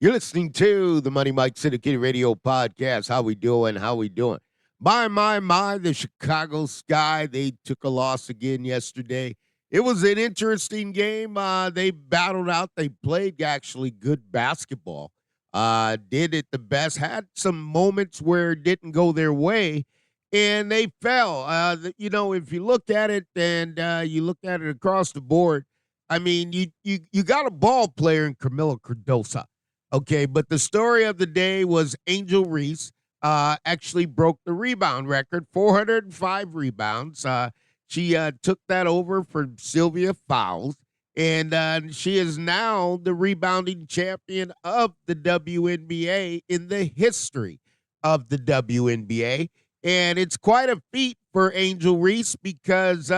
You're listening to the Money Mike Syndicated Radio Podcast. How we doing? How we doing? My, the Chicago Sky, they took a loss again yesterday. It was an interesting game. They battled out. They played actually good basketball. Did it the best. Had some moments where it didn't go their way, and they fell. If you look at it and you look at it across the board, I mean, you got a ball player in Camila Cardoso. Okay, but the story of the day was Angelreese actually broke the rebound record, 405 rebounds. She took that over for Sylvia Fowles, and she is now the rebounding champion of the WNBA in the history of the WNBA. And it's quite a feat for Angelreese because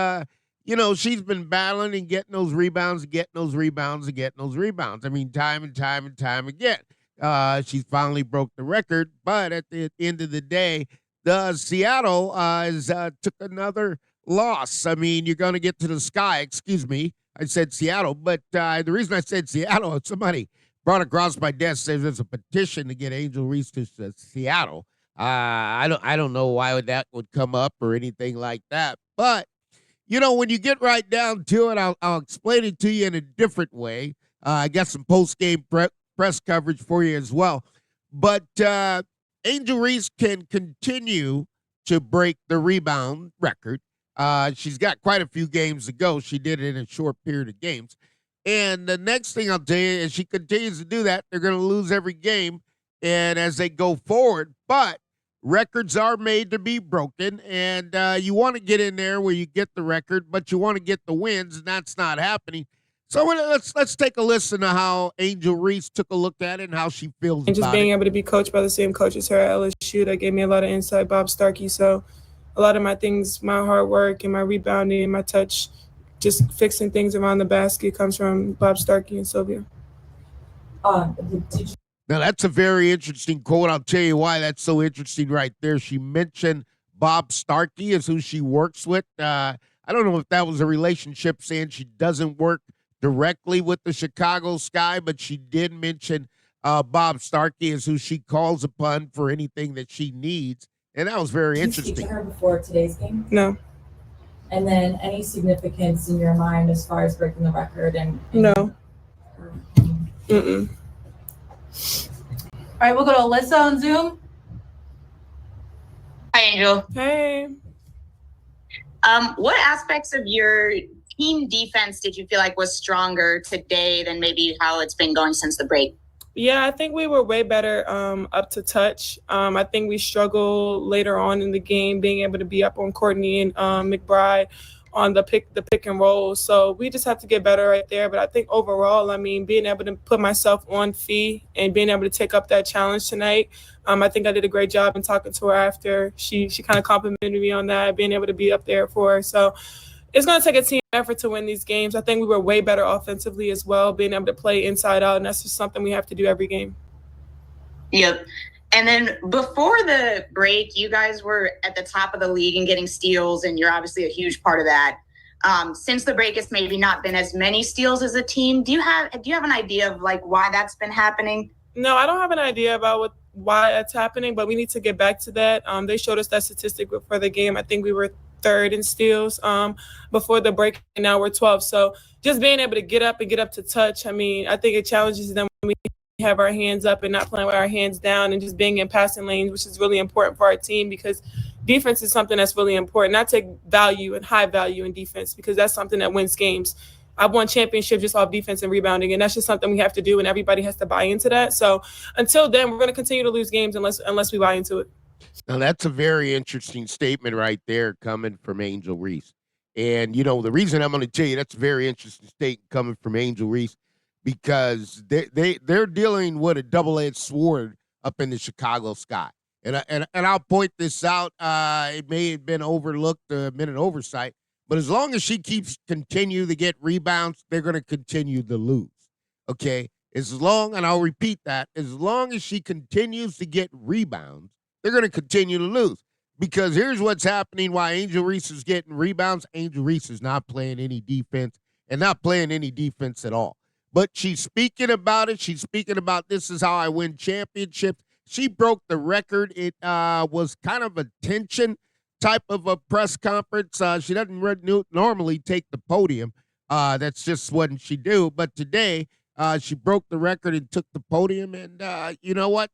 she's been battling and getting those rebounds, and getting those rebounds, and getting those rebounds. I mean, time and time and time again. She's finally broke the record, but at the end of the day, the Seattle took another loss. I mean, you're going to get to the sky. Excuse me, I said Seattle, but the reason I said Seattle, somebody brought across my desk says there's a petition to get Angelreese to Seattle. I don't know why that would come up or anything like that, but when you get right down to it, I'll explain it to you in a different way. I got some post-game press coverage for you as well. But Angelreese can continue to break the rebound record. She's got quite a few games to go. She did it in a short period of games. And the next thing I'll tell you is she continues to do that. They're going to lose every game and as they go forward. But records are made to be broken, and you want to get in there where you get the record, but you want to get the wins, and that's not happening. So let's take a listen to how Angelreese took a look at it and how she feels and just being able to be coached by the same coach as her at LSU, that gave me a lot of insight, Bob Starkey. So a lot of my things, my hard work and my rebounding and my touch, just fixing things around the basket comes from Bob Starkey and Sylvia. Now, that's a very interesting quote. I'll tell you why that's so interesting right there. She mentioned Bob Starkey is who she works with. I don't know if that was a relationship saying she doesn't work directly with the Chicago Sky, but she did mention Bob Starkey is who she calls upon for anything that she needs. And that was very interesting. Did you speak to her before today's game? No. And then any significance in your mind as far as breaking the record? No. Mm-mm. All right, we'll go to Alyssa on Zoom. Hi, Angel. Hey. What aspects of your team defense did you feel like was stronger today than maybe how it's been going since the break? Yeah, I think we were way better up to touch. I think we struggled later on in the game being able to be up on Courtney and McBride on the pick and roll. So we just have to get better right there. But I think overall, I mean, being able to put myself on Fee and being able to take up that challenge tonight, I think I did a great job in talking to her after. She kind of complimented me on that, being able to be up there for her. So it's going to take a team effort to win these games. I think we were way better offensively as well, being able to play inside out, and that's just something we have to do every game. Yep. And then before the break, you guys were at the top of the league and getting steals, and you're obviously a huge part of that. Since the break, it's maybe not been as many steals as a team. Do you have an idea of like why that's been happening? No, I don't have an idea about why that's happening, but we need to get back to that. They showed us that statistic for the game. I think we were third in steals before the break, and now we're 12th. So just being able to get up to touch, I mean, I think it challenges them when we have our hands up and not playing with our hands down and just being in passing lanes, which is really important for our team because defense is something that's really important. I take value and high value in defense because that's something that wins games. I've won championships just off defense and rebounding, and that's just something we have to do, and everybody has to buy into that. So until then, we're going to continue to lose games unless we buy into it. Now, that's a very interesting statement right there coming from Angelreese. And, the reason I'm going to tell you that's a very interesting statement coming from Angelreese because they're dealing with a double-edged sword up in the Chicago Sky. And I'll point this out. It may have been overlooked, been an oversight, but as long as she continue to get rebounds, they're going to continue to lose. Okay? And I'll repeat that, as long as she continues to get rebounds, they're going to continue to lose. Because here's what's happening while Angelreese is getting rebounds. Angelreese is not playing any defense and not playing any defense at all. but she's speaking about it. She's speaking about this is how I win championships. She broke the record. It was kind of a tension type of a press conference. She doesn't normally take the podium. That's just what she do. But today, she broke the record and took the podium. And you know what?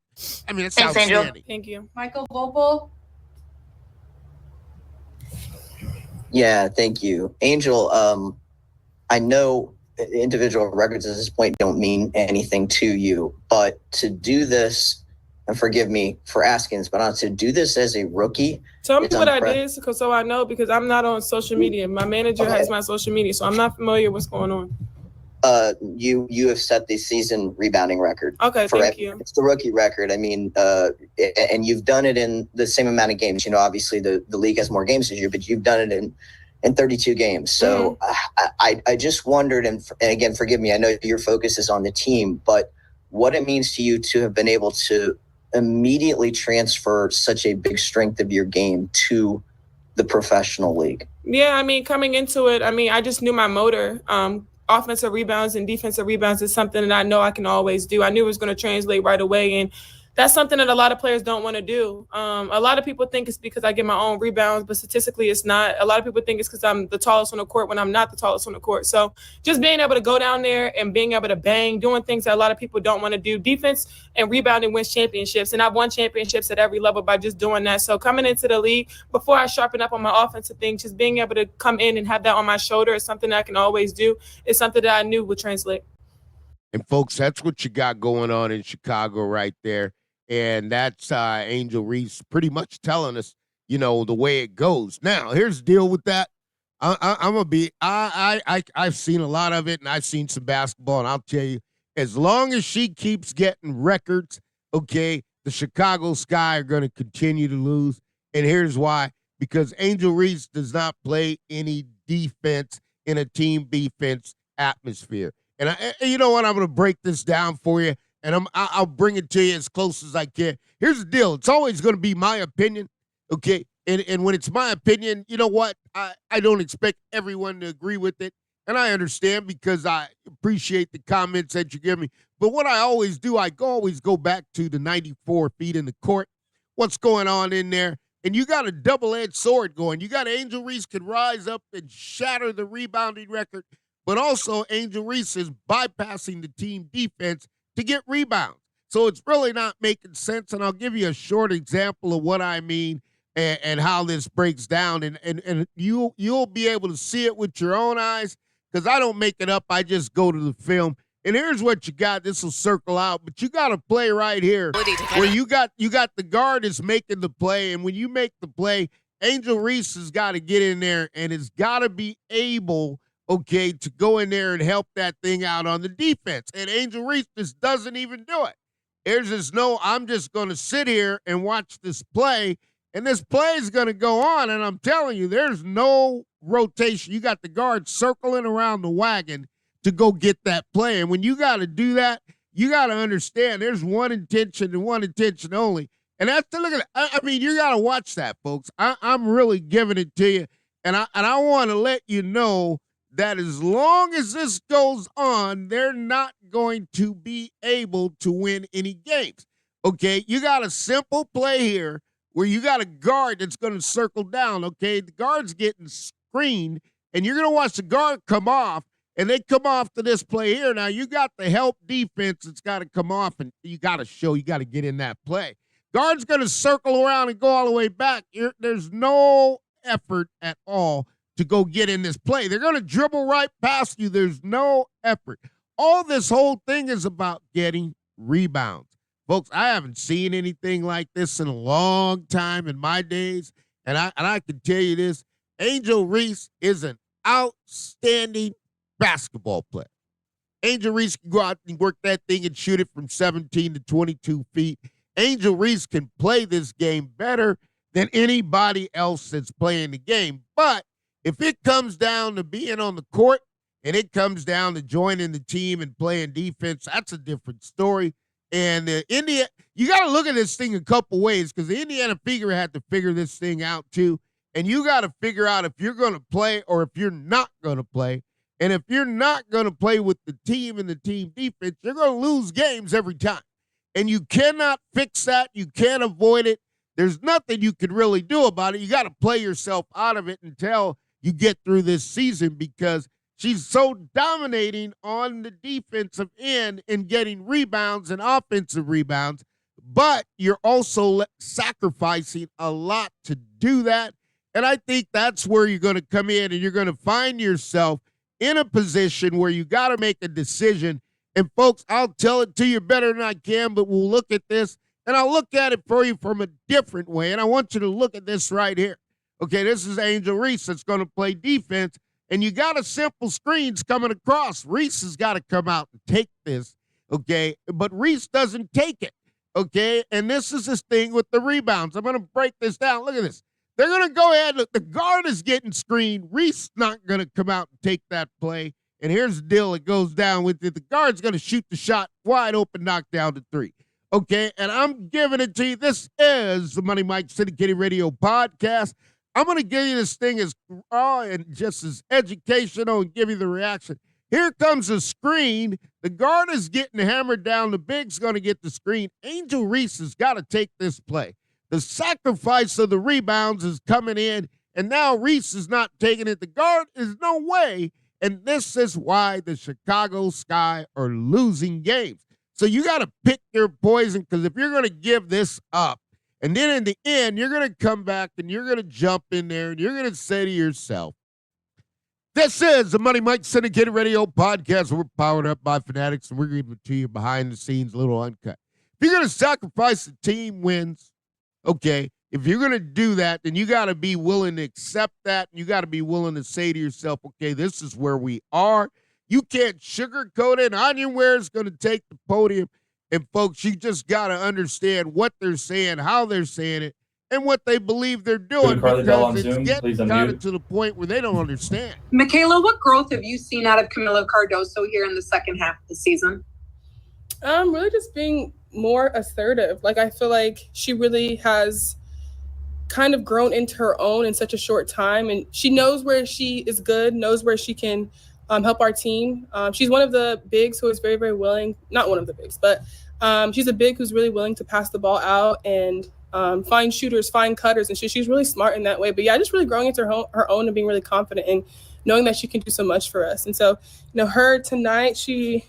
I mean, it's Thanks, Angel. outstanding. Thank you. Michael Vopel. Yeah, thank you. Angel, I know individual records at this point don't mean anything to you, but to do this, and forgive me for asking this, but to do this as a rookie. Tell me what I did so I know, because I'm not on social media. My manager has my social media, so I'm not familiar with what's going on. You have set the season rebounding record. Okay, thank you. It's the rookie record. I mean, and you've done it in the same amount of games. You know, obviously the league has more games this year, but you've done it in 32 games. So I just wondered, and again, forgive me, I know your focus is on the team, but what it means to you to have been able to immediately transfer such a big strength of your game to the professional league. Yeah, I mean, coming into it, I just knew my motor. Offensive rebounds and defensive rebounds is something that I know I can always do. I knew it was going to translate right away, and that's something that a lot of players don't want to do. A lot of people think it's because I get my own rebounds, but statistically it's not. A lot of people think it's because I'm the tallest on the court when I'm not the tallest on the court. So just being able to go down there and being able to bang, doing things that a lot of people don't want to do. Defense and rebounding wins championships, and I've won championships at every level by just doing that. So coming into the league, before I sharpen up on my offensive thing, just being able to come in and have that on my shoulder is something that I can always do. It's something that I knew would translate. And folks, that's what you got going on in Chicago right there. And that's Angel Reese pretty much telling us, you know, the way it goes. Now, here's the deal with that. I'm gonna be. I've seen a lot of it, and I've seen some basketball, and I'll tell you, as long as she keeps getting records, okay, the Chicago Sky are going to continue to lose. And here's why: because Angel Reese does not play any defense in a team defense atmosphere. And you know what? I'm going to break this down for you. And I'll bring it to you as close as I can. Here's the deal. It's always going to be my opinion, okay? And when it's my opinion, you know what? I don't expect everyone to agree with it. And I understand because I appreciate the comments that you give me. But what I always do, I always go back to the 94 feet in the court. What's going on in there? And you got a double-edged sword going. You got Angel Reese can rise up and shatter the rebounding record. But also Angel Reese is bypassing the team defense to get rebounds. So it's really not making sense, and I'll give you a short example of what I mean and how this breaks down, and you'll be able to see it with your own eyes, because I don't make it up. I just go to the film. And here's what you got. This will circle out, but you got a play right here where you got the guard is making the play, and when you make the play, Angel Reese has got to get in there and has got to be able, okay, to go in there and help that thing out on the defense. And Angel Reese just doesn't even do it. There's just no, I'm just going to sit here and watch this play, and this play is going to go on, and I'm telling you, there's no rotation. You got the guard circling around the wagon to go get that play. And when you got to do that, you got to understand there's one intention and one intention only. And that's to look at it. I mean, you got to watch that, folks. I'm really giving it to you. And I want to let you know that as long as this goes on, they're not going to be able to win any games. Okay, you got a simple play here where you got a guard that's going to circle down, okay? The guard's getting screened, and you're going to watch the guard come off, and they come off to this play here. Now, you got the help defense that's got to come off, and you got to get in that play. Guard's going to circle around and go all the way back. There's no effort at all to go get in this play. They're going to dribble right past you. There's no effort. All this whole thing is about getting rebounds. Folks, I haven't seen anything like this in a long time in my days, and I can tell you this, Angel Reese is an outstanding basketball player. Angel Reese can go out and work that thing and shoot it from 17 to 22 feet. Angel Reese can play this game better than anybody else that's playing the game. But if it comes down to being on the court and it comes down to joining the team and playing defense, that's a different story. And you got to look at this thing a couple ways, because the Indiana Fever had to figure this thing out too. And you got to figure out if you're going to play or if you're not going to play. And if you're not going to play with the team and the team defense, you're going to lose games every time. And you cannot fix that. You can't avoid it. There's nothing you can really do about it. You got to play yourself out of it until you get through this season, because she's so dominating on the defensive end and getting rebounds and offensive rebounds, but you're also sacrificing a lot to do that. And I think that's where you're going to come in, and you're going to find yourself in a position where you got to make a decision. And folks, I'll tell it to you better than I can, but we'll look at this, and I'll look at it for you from a different way. And I want you to look at this right here. Okay, this is Angel Reese that's going to play defense, and you got a simple screens coming across. Reese has got to come out and take this, okay? But Reese doesn't take it, okay? And this is this thing with the rebounds. I'm going to break this down. Look at this. They're going to go ahead. Look, the guard is getting screened. Reese not going to come out and take that play. And here's the deal. It goes down with it. The guard's going to shoot the shot wide open, knock down to three. Okay, and I'm giving it to you. This is the Money Mike Syndicated Radio Podcast. I'm going to give you this thing as raw and just as educational and give you the reaction. Here comes a screen. The guard is getting hammered down. The big's going to get the screen. Angel Reese has got to take this play. The sacrifice of the rebounds is coming in, and now Reese is not taking it. The guard is no way, and this is why the Chicago Sky are losing games. So you got to pick your poison, because if you're going to give this up, and then in the end, you're going to come back and you're going to jump in there and you're going to say to yourself, this is the Money Mike Syndicated Radio Podcast. We're powered up by Fanatics, and we're giving it to you behind the scenes, a little uncut. If you're going to sacrifice the team wins, okay, if you're going to do that, then you got to be willing to accept that. And you got to be willing to say to yourself, okay, this is where we are. You can't sugarcoat it. Onyenwere is going to take the podium. And, folks, you just got to understand what they're saying, how they're saying it, and what they believe they're doing, because it's getting kind of to the point where they don't understand. Michaela, what growth have you seen out of Camila Cardoso here in the second half of the season? Really just being more assertive. Like, I feel like she really has kind of grown into her own in such a short time, and she knows where she is good, knows where she can help our team. She's one of the bigs who is very, very willing, not one of the bigs, but she's a big who's really willing to pass the ball out and find shooters, find cutters, and she's really smart in that way. But yeah, just really growing into her own and being really confident and knowing that she can do so much for us. And so, her tonight, she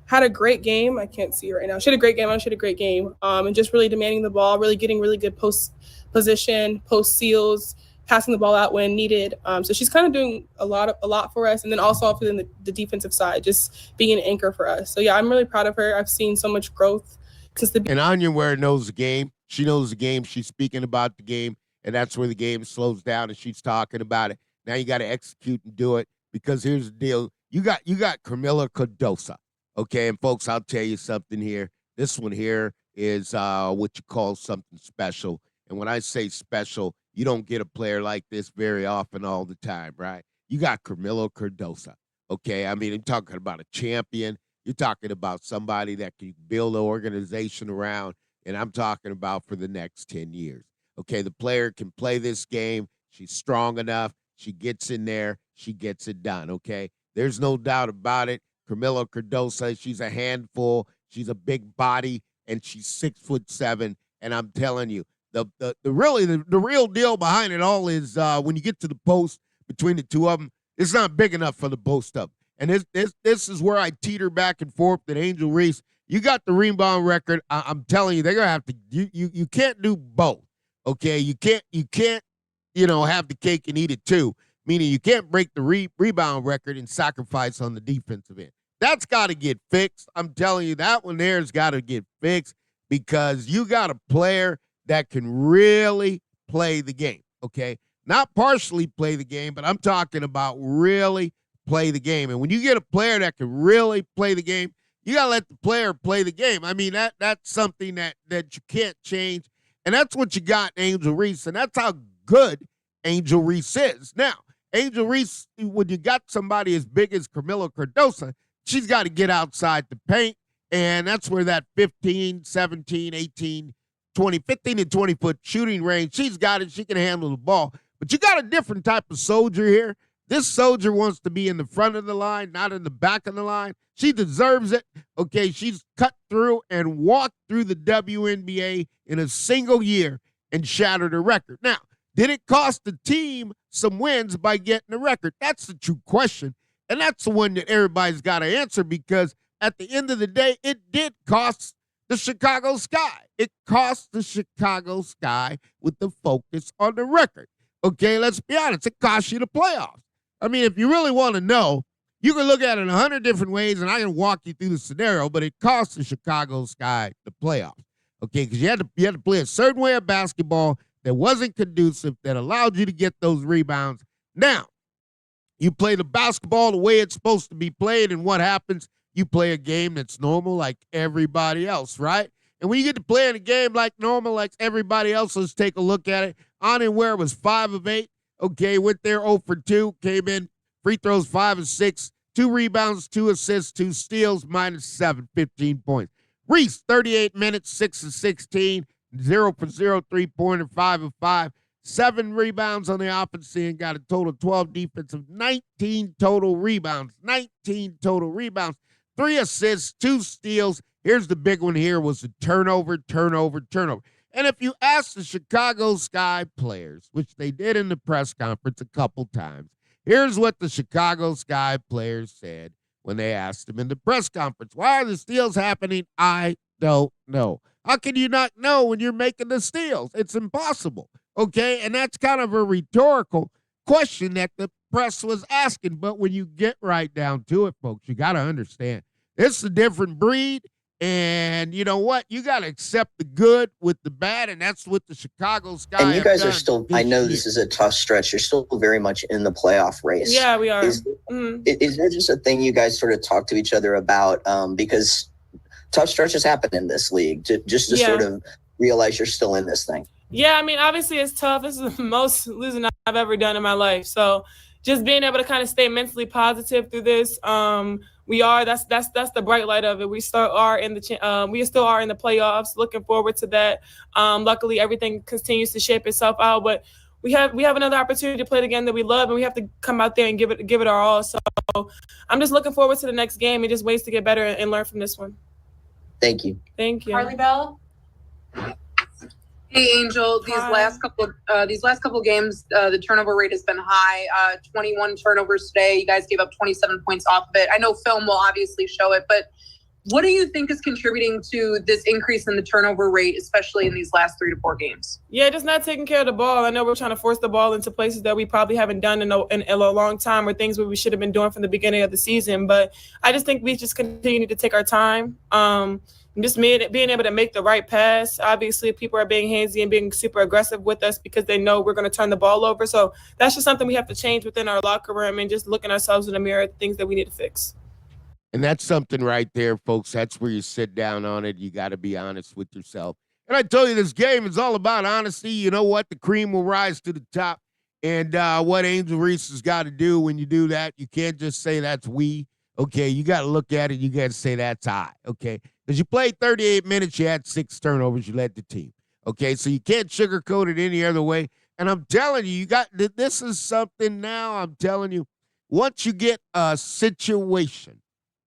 had a great game. I can't see her right now. She had a great game. And just really demanding the ball, really getting really good post position, post seals, passing the ball out when needed. So she's kind of doing a lot for us. And then also within the defensive side, just being an anchor for us. So yeah, I'm really proud of her. I've seen so much growth since the beginning. And Onyenwere knows the game. She knows the game. She's speaking about the game, and that's where the game slows down, and she's talking about it. Now you got to execute and do it, because here's the deal. You got Camila Cardoso. Okay, and folks, I'll tell you something here. This one here is what you call something special. And when I say special, you don't get a player like this very often all the time, right? You got Camila Cardoso, okay? I mean, I'm talking about a champion. You're talking about somebody that can build an organization around, and I'm talking about for the next 10 years. Okay, the player can play this game. She's strong enough. She gets in there. She gets it done, okay? There's no doubt about it. Camila Cardoso, she's a handful. She's a big body, and she's 6'7", and I'm telling you, the real deal behind it all is when you get to the post between the two of them, it's not big enough for the both of them. And this is where I teeter back and forth that Angel Reese, you got the rebound record. I'm telling you, they're gonna have to. You can't do both. Okay, you can't have the cake and eat it too. Meaning you can't break the rebound record and sacrifice on the defensive end. That's got to get fixed. I'm telling you, that one there has got to get fixed, because you got a player that can really play the game, okay? Not partially play the game, but I'm talking about really play the game. And when you get a player that can really play the game, you got to let the player play the game. I mean, that's something that you can't change, and that's what you got in Angel Reese, and that's how good Angel Reese is. Now, Angel Reese, when you got somebody as big as Camila Cardoso, she's got to get outside the paint, and that's where that 15, 17, 18, 20, 15 and 20-foot shooting range, she's got it. She can handle the ball. But you got a different type of soldier here This soldier wants to be in the front of the line, not in the back of the line. She deserves it. Okay, she's cut through and walked through the WNBA in a single year and shattered a record. Now, did it cost the team some wins by getting a record? That's the true question, and that's the one that everybody's got to answer, because at the end of the day, it did cost the Chicago Sky. It cost the Chicago Sky with the focus on the record. Okay, let's be honest. It cost you the playoffs. I mean, if you really want to know, you can look at it 100 different ways, and I can walk you through the scenario, but it cost the Chicago Sky the playoffs. Okay, because you had to play a certain way of basketball that wasn't conducive, that allowed you to get those rebounds. Now, you play the basketball the way it's supposed to be played, and what happens? You play a game that's normal like everybody else, right? And when you get to play in a game like normal like everybody else, let's take a look at it. Onyenwere was 5 of 8. Okay, went there 0 for 2. Came in, free throws 5 of 6. 2 rebounds, 2 assists, 2 steals, -7, 15 points. Reese, 38 minutes, 6 of 16. 0 for 0, 3-pointer, 5 of 5. 7 rebounds on the offensive end, got a total of 12 defensive, 19 total rebounds. 19 total rebounds. 3 assists, 2 steals. Here's the big one here was the turnover. And if you ask the Chicago Sky players, which they did in the press conference a couple times, here's what the Chicago Sky players said when they asked them in the press conference. Why are the steals happening? I don't know. How can you not know when you're making the steals? It's impossible, okay? And that's kind of a rhetorical question that the press was asking. But when you get right down to it, folks, you got to understand, it's a different breed. And you know what? You got to accept the good with the bad, and that's what the Chicago Sky And you guys are done still, I know this is a tough stretch. You're still very much in the playoff race. Yeah, we are. Is there just a thing you guys sort of talk to each other about? Because tough stretches happen in this league, just to sort of realize you're still in this thing. Yeah, I mean, obviously it's tough. This is the most losing I've ever done in my life. So just being able to kind of stay mentally positive through this, that's the bright light of it. We still are in the playoffs. Looking forward to that. Luckily, everything continues to shape itself out, but we have another opportunity to play the game that we love, and we have to come out there and give it our all. So I'm just looking forward to the next game and just ways to get better and learn from this one. Thank you. Thank you. Carly Bell? Hey, Angel. These last couple games, the turnover rate has been high. 21 turnovers today. You guys gave up 27 points off of it. I know film will obviously show it, but what do you think is contributing to this increase in the turnover rate, especially in these last 3 to 4 games? Yeah, just not taking care of the ball. I know we're trying to force the ball into places that we probably haven't done in a long time, or things where we should have been doing from the beginning of the season. But I just think we just continue to take our time. Just being able to make the right pass. Obviously, people are being handsy and being super aggressive with us because they know we're going to turn the ball over. So that's just something we have to change within our locker room, and just looking ourselves in the mirror at things that we need to fix. And that's something right there, folks. That's where you sit down on it. You got to be honest with yourself. And I tell you, this game is all about honesty. You know what? The cream will rise to the top. And what angelreese has got to do when you do that, you can't just say that's we. Okay, you got to look at it. You got to say that's I. Okay, because you played 38 minutes, you had 6 turnovers, you led the team. Okay, so you can't sugarcoat it any other way. And I'm telling you, this is something now. I'm telling you, once you get a situation,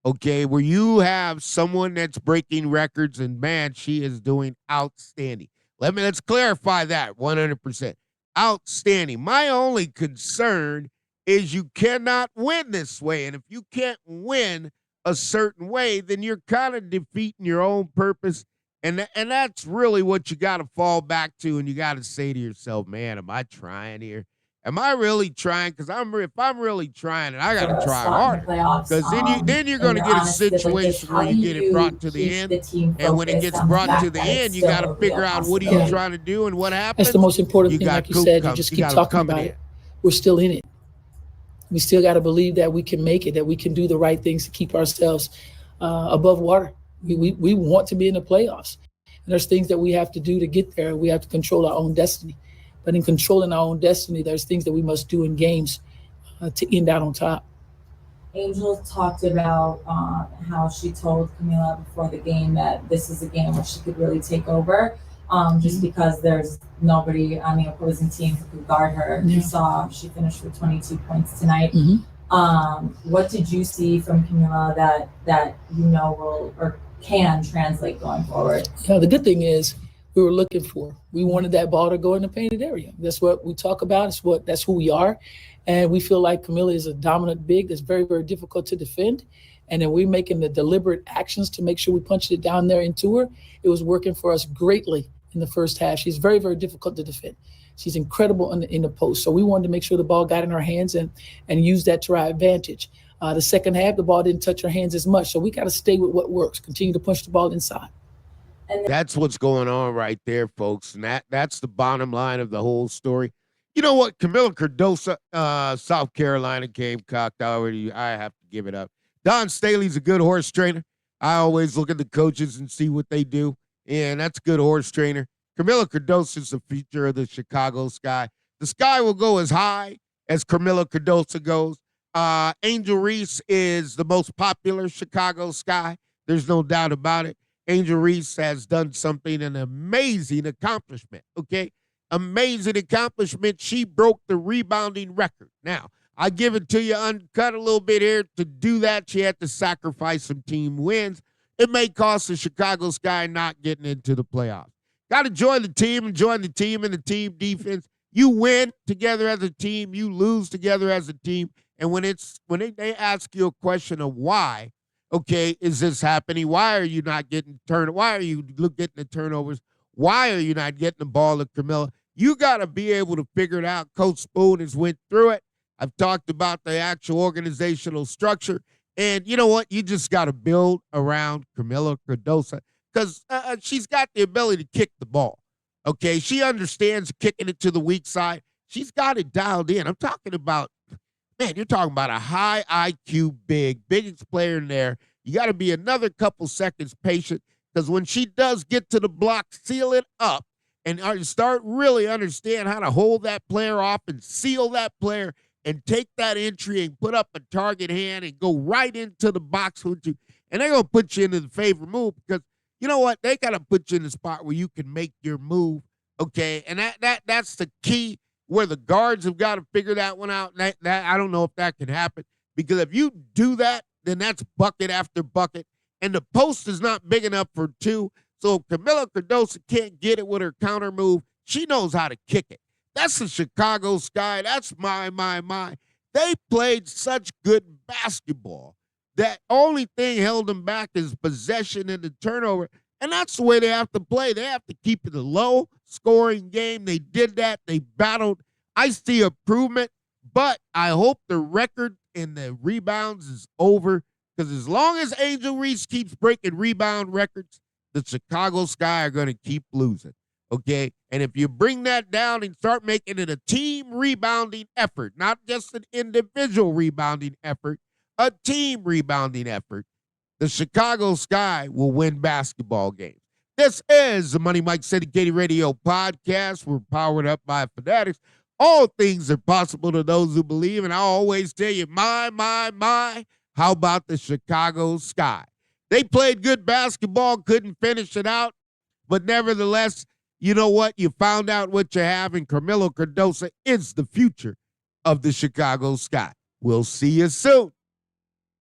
okay, where you have someone that's breaking records, and man, she is doing outstanding. Let's clarify that 100%. Outstanding. My only concern is you cannot win this way. And if you can't win a certain way, then you're kind of defeating your own purpose. And that's really what you got to fall back to. And you got to say to yourself, man, am I trying here? Am I really trying? Because if I'm really trying, and I got to try harder. Because then you're going to get a situation where you get it brought to the end. And when it gets brought to the end, you got to figure out what are you trying to do and what happens. That's the most important thing, like you said. You just keep talking about it. We're still in it. We still got to believe that we can make it, that we can do the right things to keep ourselves above water. We want to be in the playoffs. And there's things that we have to do to get there. We have to control our own destiny. But in controlling our own destiny, there's things that we must do in games to end out on top. Angel talked about how she told Camila before the game that this is a game where she could really take over. just because there's nobody on the opposing team who could guard her. Yeah. You saw she finished with 22 points tonight. Mm-hmm. What did you see from Camila that will or can translate going forward? The good thing is we were looking for. We wanted that ball to go in the painted area. That's what we talk about. That's who we are. And we feel like Camila is a dominant big that's very, very difficult to defend. And then we're making the deliberate actions to make sure we punched it down there into her. It was working for us greatly in the first half. She's very, very difficult to defend. She's incredible in the post. So we wanted to make sure the ball got in our hands and use that to our advantage. The second half, the ball didn't touch our hands as much. So we got to stay with what works, continue to punch the ball inside. That's what's going on right there, folks. And that's the bottom line of the whole story. You know what? Camila Cardoso, South Carolina Gamecock, I have to give it up. Don Staley's a good horse trainer. I always look at the coaches and see what they do. And that's a good horse trainer. Camila Cardoso is the future of the Chicago Sky. The Sky will go as high as Camila Cardoso goes. Angelreese is the most popular Chicago Sky. There's no doubt about it. Angelreese has done something, an amazing accomplishment, okay? Amazing accomplishment. She broke the rebounding record. Now, I give it to you uncut a little bit here. To do that, she had to sacrifice some team wins. It may cost the Chicago Sky not getting into the playoffs. Got to join the team and join the team and the team defense. You win together as a team. You lose together as a team. And when they ask you a question of why, okay, is this happening? Why are you not getting turned? Why are you getting the turnovers? Why are you not getting the ball to Camila? You got to be able to figure it out. Coach Spoon has went through it. I've talked about the actual organizational structure. And you know what? You just got to build around Camila Cardoso because she's got the ability to kick the ball. Okay, she understands kicking it to the weak side. She's got it dialed in. I'm talking about, man, you're talking about a high IQ biggest player in there. You got to be another couple seconds patient because when she does get to the block, seal it up and start really understand how to hold that player off and seal that player and take that entry and put up a target hand and go right into the box with you. And they're going to put you into the favor move because, you know what, they got to put you in the spot where you can make your move, okay? And that's the key where the guards have got to figure that one out. That I don't know if that can happen because if you do that, then that's bucket after bucket. And the post is not big enough for two. So Camila Cardoso can't get it with her counter move. She knows how to kick it. That's the Chicago Sky. That's my. They played such good basketball. That only thing held them back is possession and the turnover. And that's the way they have to play. They have to keep it a low-scoring game. They did that. They battled. I see improvement, but I hope the record in the rebounds is over because as long as Angelreese keeps breaking rebound records, the Chicago Sky are going to keep losing. Okay, and if you bring that down and start making it a team rebounding effort, not just an individual rebounding effort, a team rebounding effort, the Chicago Sky will win basketball games. This is the Money Mike Syndicated Radio Podcast. We're powered up by Fanatics. All things are possible to those who believe, and I always tell you, my, how about the Chicago Sky? They played good basketball, couldn't finish it out, but nevertheless, you know what? You found out what you have, and Camila Cardoso is the future of the Chicago Sky. We'll see you soon.